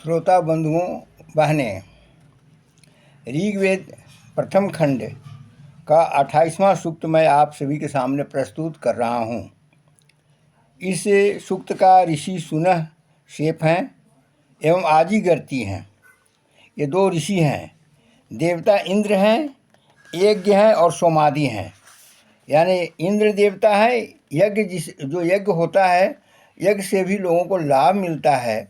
श्रोता बंधुओं बहनें, ऋग्वेद प्रथम खंड का 28वां सूक्त मैं आप सभी के सामने प्रस्तुत कर रहा हूँ। इस सूक्त का ऋषि सुनह, शेप हैं एवं आदिगर्ती हैं। ये दो ऋषि हैं, देवता इंद्र हैं, यज्ञ हैं और सोमादि हैं। यानी इंद्र देवता है, यज्ञ जो यज्ञ होता है, यज्ञ से भी लोगों को लाभ मिलता है।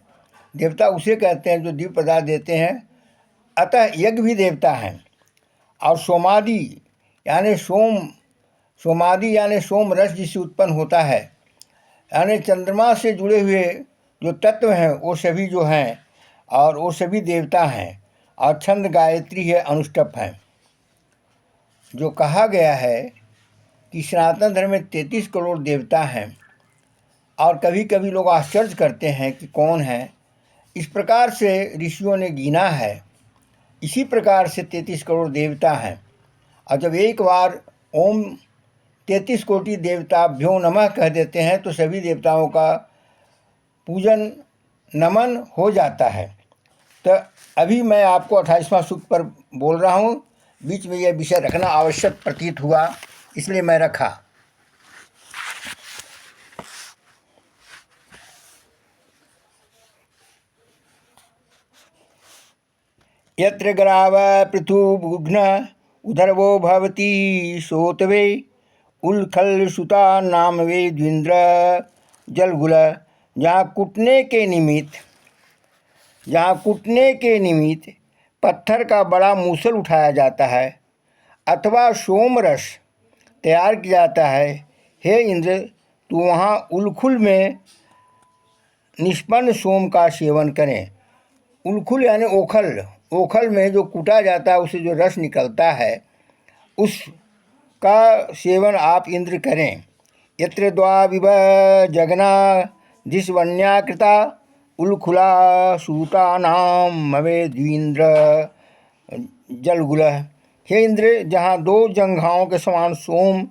देवता उसे कहते हैं जो दिव्य पदार्थ देते हैं, अतः यज्ञ भी देवता हैं। और सोमादि यानी सोमादि यानी सोम रस जिससे उत्पन्न होता है, यानी चंद्रमा से जुड़े हुए जो तत्व हैं वो सभी जो हैं और वो सभी देवता हैं। और छंद गायत्री है, अनुष्टप है। जो कहा गया है कि सनातन धर्म में 33 करोड़ देवता हैं और कभी कभी लोग आश्चर्य करते हैं कि कौन है। इस प्रकार से ऋषियों ने गिना है। इसी प्रकार से 33 करोड़ देवता हैं। और जब एक बार ओम 33 कोटि देवताभ्यो नमः कह देते हैं तो सभी देवताओं का पूजन नमन हो जाता है। तो अभी मैं आपको 28वां सूक्त पर बोल रहा हूँ। बीच में यह विषय रखना आवश्यक प्रतीत हुआ, इसलिए मैं रखा। यत्र ग्राव पृथुभुघ्न उदर्वो भवति सोतवे उल्खल सुता नाम वे द्विंद्र जलगुल। जहाँ कूटने के निमित्त पत्थर का बड़ा मूसल उठाया जाता है अथवा सोमरस तैयार किया जाता है, हे इंद्र, तू वहाँ उल्खुल में निष्पन्न सोम का सेवन करें। उल्खुल यानी ओखल में जो कूटा जाता है, उससे जो रस निकलता है, उसका सेवन आप इंद्र करें। यत्र द्वाविव जगना दिशवन्याकृता उल्खुला सूतानाम मवे द्विंद्र जलगुल। हे इंद्र, जहाँ दो जंघाओं के समान सोम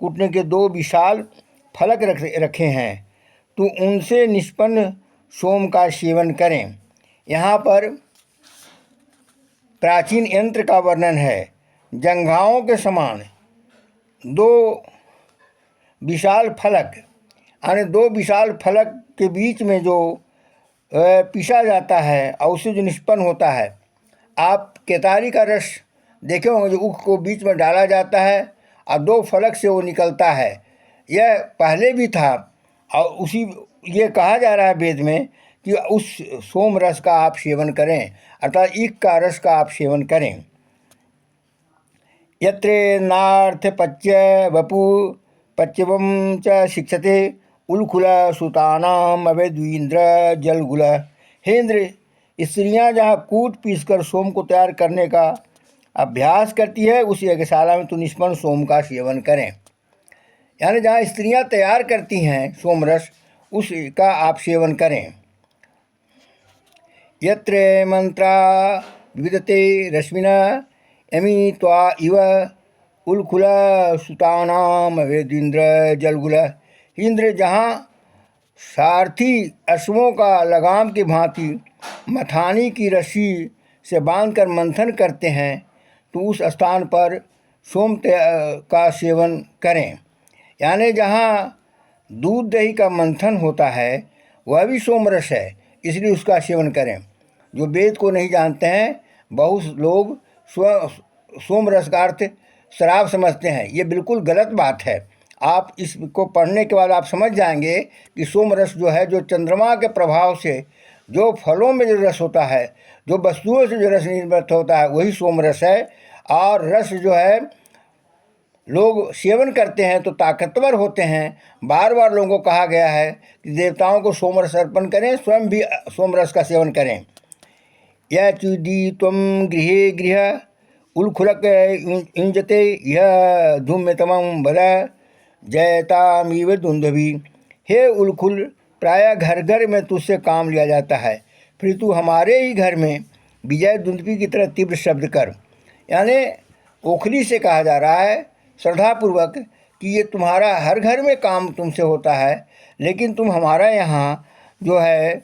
कूटने के दो विशाल फलक रखे हैं, तो उनसे निष्पन्न सोम का सेवन करें। यहाँ पर प्राचीन यंत्र का वर्णन है। जंघाओं के समान दो विशाल फलक, यानी दो विशाल फलक के बीच में जो पीसा जाता है और उससे जो निष्पन्न होता है। आप केतारी का रस देखे होंगे, जो ऊख को बीच में डाला जाता है और दो फलक से वो निकलता है। यह पहले भी था और ये कहा जा रहा है वेद में कि उस सोम रस का आप सेवन करें, अर्थात ईख का रस का आप सेवन करें। यत्र नार्थ पच्य वपु पच्यवम च शिक्षते उल्खुला सुतानाम अवैद्वीन्द्र जलगुल। हे इंद्र, स्त्रियाँ जहाँ कूट पीस कर सोम को तैयार करने का अभ्यास करती है, उस यज्ञशाला में तो निष्पन्न सोम का सेवन करें। यानी जहाँ स्त्रियाँ तैयार करती हैं सोम रस, उसका आप सेवन करें। यत्र मंत्रा विदते रश्मिना यमी त्वा इव उल्खुला सुतानाम वेदिंद्र जलगुल। इंद्र, जहाँ सारथी अश्वों का लगाम की भांति मथानी की रस्सी से बांधकर मंथन करते हैं, तो उस स्थान पर सोम का सेवन करें। यानी जहाँ दूध दही का मंथन होता है वह भी सोमरस है, इसलिए उसका सेवन करें। जो वेद को नहीं जानते हैं, बहुत लोग सोमरस का अर्थ शराब समझते हैं। ये बिल्कुल गलत बात है। आप इसको पढ़ने के बाद आप समझ जाएंगे कि सोमरस जो है, जो चंद्रमा के प्रभाव से जो फलों में जो रस होता है, जो वस्तुओं से जो रस निर्मित होता है, वही सोमरस है। और रस जो है लोग सेवन करते हैं तो ताकतवर होते हैं। बार बार लोगों को कहा गया है कि देवताओं को सोमरस अर्पण करें, स्वयं भी सोमरस का सेवन करें। यह चुदी तम गृहे गृह उल्खुलक इंजते यह धूम्यतमं बल जयतामीव दुंदभी। हे उल्खुल, प्रायः घर घर में तुझसे काम लिया जाता है, फिर तू हमारे ही घर में विजय दुंदभी की तरह तीव्र शब्द कर। यानी ओखली से कहा जा रहा है श्रद्धापूर्वक कि ये तुम्हारा हर घर में काम तुमसे होता है, लेकिन तुम हमारा यहाँ जो है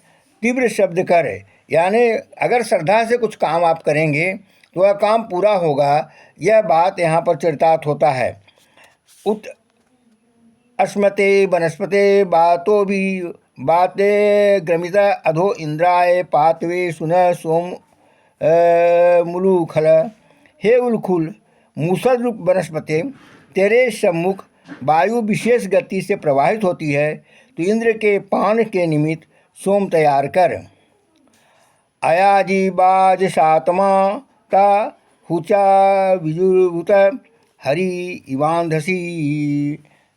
तीव्र शब्द कर, यानी अगर श्रद्धा से कुछ काम आप करेंगे तो वह काम पूरा होगा, यह बात यहाँ पर चरितार्थ होता है। उत अस्मते वनस्पते बातो भी बाते ग्रमित अधो इंद्राय पातवे सुन सोम मुलुखल। हे उलखुल मूसल रूप वनस्पति, तेरे सम्मुख वायु विशेष गति से प्रवाहित होती है, तो इंद्र के पान के निमित्त सोम तैयार कर। अयाजी बाज सातमा ता हुचा विजुभूत हरि इवांधसी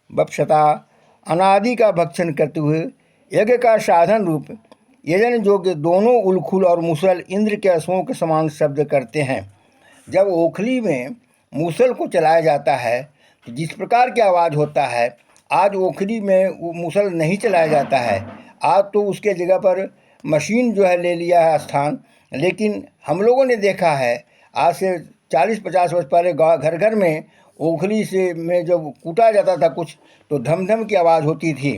बपसता। अनादि का भक्षण करते हुए यज्ञ का साधन रूप यजन योग्य दोनों उलखुल और मूसल इंद्र के अश्वों के समान शब्द करते हैं। जब ओखली में मूसल को चलाया जाता है तो जिस प्रकार की आवाज़ होता है, आज ओखली में वो मूसल नहीं चलाया जाता है। आज तो उसके जगह पर मशीन जो है ले लिया है स्थान। लेकिन हम लोगों ने देखा है आज से 40-50 वर्ष पहले घर घर में ओखली से में जब कूटा जाता था कुछ, तो धम धम की आवाज़ होती थी।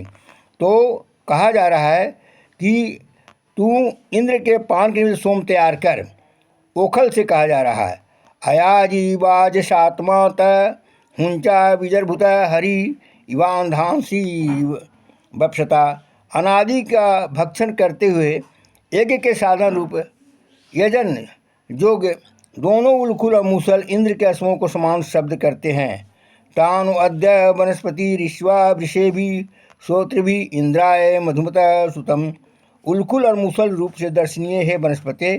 तो कहा जा रहा है कि तू इंद्र के पान के लिए सोम तैयार कर। ओखल से कहा जा रहा है अयाजी बाज सात्मा त हुंचा विजर्भुत हरि इवांधांसी बपसता। अनादि का भक्षण करते हुए यज्ञ के साधन रूप यजन जोग दोनों उलखुल और मूसल इंद्र के अश्वों को समान शब्द करते हैं। तानु अद्य वनस्पति ऋष्वा वृषेभि श्रोतृभि इंद्राय मधुमत सुतम। उलखुल और मूसल रूप से दर्शनीय है वनस्पति,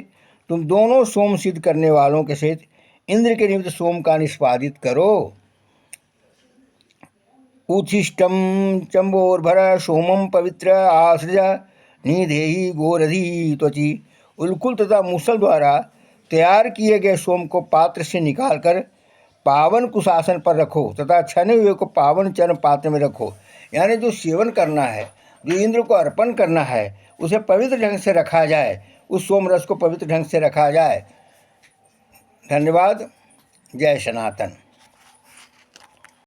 तुम दोनों सोम सिद्ध करने वालों के सहित इंद्र के निमित्त सोम का निष्पादित करो। उच्छिष्टम चंबोर्भर सोमम पवित्र आसृज निधेहि गोरधि त्वचि। उलकुल तथा मूसल द्वारा तैयार किए गए सोम को पात्र से निकालकर पावन कुशासन पर रखो तथा छने हुए को पावन चरण पात्र में रखो। यानी जो सेवन करना है, जो इंद्र को अर्पण करना है, उसे पवित्र ढंग से रखा जाए, उस सोम रस को पवित्र ढंग से रखा जाए। धन्यवाद। जय सनातन।